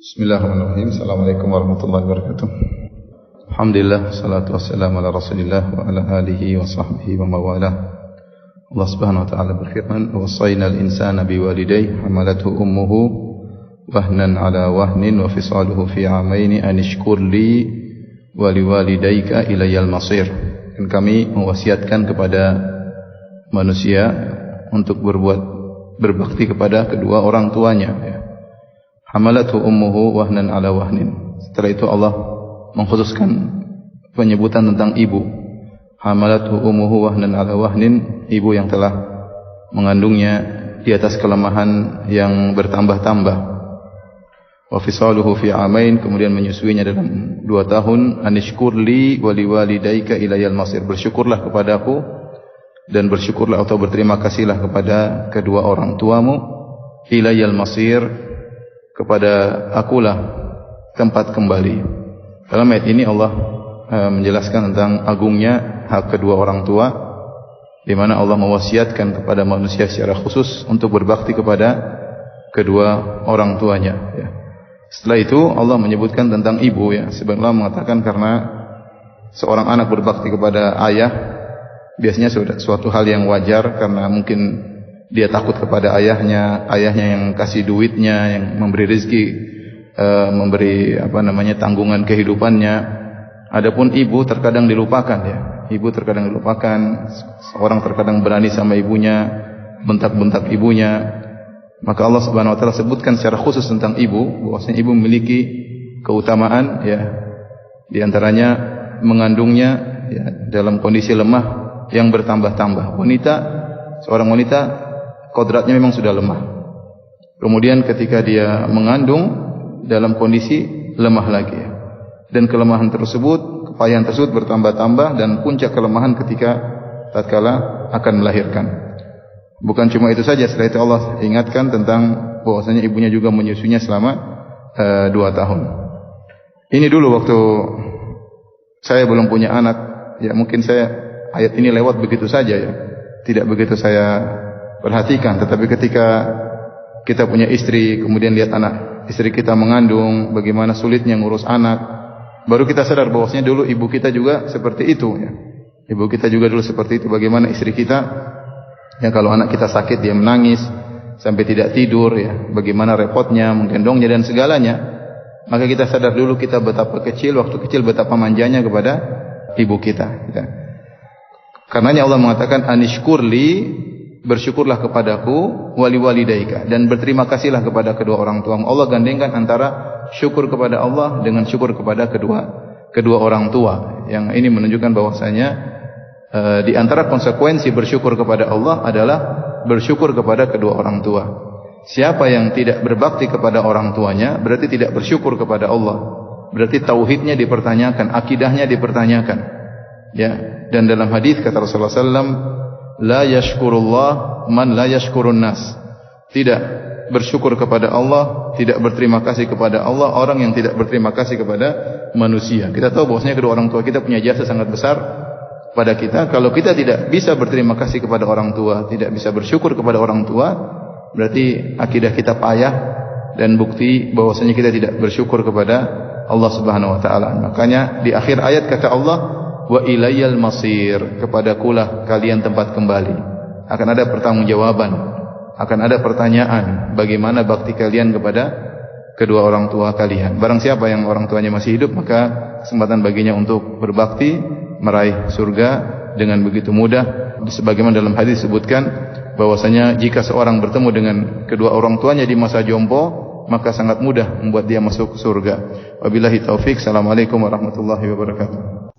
Bismillahirrahmanirrahim. Assalamualaikum warahmatullahi wabarakatuh. Alhamdulillah, salatu wassalamu ala Rasulillah wa ala alihi wa sahbihi wa mawalah. Allah Subhanahu wa taala berfirman, "Wa wasainal insana biwalidayhi hamalathu ummuhu wahnan ala wahnin wa fisaluhu fi 'amaini an ishkur li wa liwalidayka ilayyal masir." Dan kami mewasiatkan kepada manusia untuk berbakti kepada kedua orang tuanya, ya. Hamalathu ummuhu wahnan ala wahnin. Setelah itu Allah mengkhususkan penyebutan tentang ibu. Hamalathu ummuhu wahnan ala wahnin, ibu yang telah mengandungnya di atas kelemahan yang bertambah-tambah. Wa fisaluhu fi amain, kemudian menyusuinya dalam 2 tahun. Anishkur li wa liwalidayka ilayyal masir. Bersyukurlah kepadaku dan bersyukurlah atau berterima kasihlah kepada kedua orang tuamu. Ilayyal masir, kepada akulah tempat kembali. Dalam ayat ini Allah menjelaskan tentang agungnya hak kedua orang tua, di mana Allah mewasiatkan kepada manusia secara khusus untuk berbakti kepada kedua orang tuanya, ya. Setelah itu Allah menyebutkan tentang ibu, ya. Sebenarnya Allah mengatakan karena seorang anak berbakti kepada ayah biasanya sudah suatu hal yang wajar, karena mungkin dia takut kepada ayahnya yang kasih duitnya, yang memberi rezeki, memberi tanggungan kehidupannya. Adapun ibu terkadang dilupakan, ya. Ibu terkadang dilupakan. Seorang terkadang berani sama ibunya, bentak-bentak ibunya. Maka Allah Subhanahu wa taala sebutkan secara khusus tentang ibu, bahwasanya ibu memiliki keutamaan, ya. Di antaranya mengandungnya, ya, dalam kondisi lemah yang bertambah-tambah. Seorang wanita kodratnya memang sudah lemah. Kemudian ketika dia mengandung dalam kondisi lemah lagi, ya. Dan kelemahan tersebut, kepayahan tersebut bertambah-tambah, dan puncak kelemahan ketika tatkala akan melahirkan. Bukan cuma itu saja, setelah itu Allah ingatkan tentang bahwasanya ibunya juga menyusuinya selama 2 tahun. Ini dulu waktu saya belum punya anak, ya, mungkin ayat ini lewat begitu saja, ya. Tidak begitu saya perhatikan. Tetapi ketika kita punya istri, kemudian lihat anak istri kita mengandung, bagaimana sulitnya ngurus anak, baru kita sadar bahwasanya dulu ibu kita juga seperti itu, ya. Ibu kita juga dulu seperti itu. Bagaimana istri kita, ya, kalau anak kita sakit dia menangis sampai tidak tidur, ya. Bagaimana repotnya menggendongnya dan segalanya. Maka kita sadar dulu kita betapa waktu kecil betapa manjanya kepada ibu kita, ya. Karenanya Allah mengatakan anishkurli, bersyukurlah kepadaku, wali walidaika, dan berterima kasihlah kepada kedua orang tuamu. Allah gandengkan antara syukur kepada Allah dengan syukur kepada kedua orang tua. Yang ini menunjukkan bahwasanya di antara konsekuensi bersyukur kepada Allah adalah bersyukur kepada kedua orang tua. Siapa yang tidak berbakti kepada orang tuanya berarti tidak bersyukur kepada Allah. Berarti tauhidnya dipertanyakan, akidahnya dipertanyakan, ya. Dan dalam hadis kata Rasulullah SAW, la yashkurullah man la yashkurun nas. Tidak bersyukur kepada Allah, tidak berterima kasih kepada Allah orang yang tidak berterima kasih kepada manusia. Kita tahu bahwasanya kedua orang tua kita punya jasa sangat besar pada kita. Kalau kita tidak bisa berterima kasih kepada orang tua, tidak bisa bersyukur kepada orang tua, berarti akidah kita payah dan bukti bahwasanya kita tidak bersyukur kepada Allah Subhanahu wa taala. Makanya di akhir ayat kata Allah, wa ilayyal masir, kepadakulah kalian tempat kembali. Akan ada pertanggungjawaban, akan ada pertanyaan, bagaimana bakti kalian kepada kedua orang tua kalian. Barang siapa yang orang tuanya masih hidup, maka kesempatan baginya untuk berbakti, meraih surga dengan begitu mudah. Sebagaimana dalam hadis disebutkan bahwasanya jika seorang bertemu dengan kedua orang tuanya di masa jompo, maka sangat mudah membuat dia masuk surga. Wabillahi taufik. Assalamualaikum warahmatullahi wabarakatuh.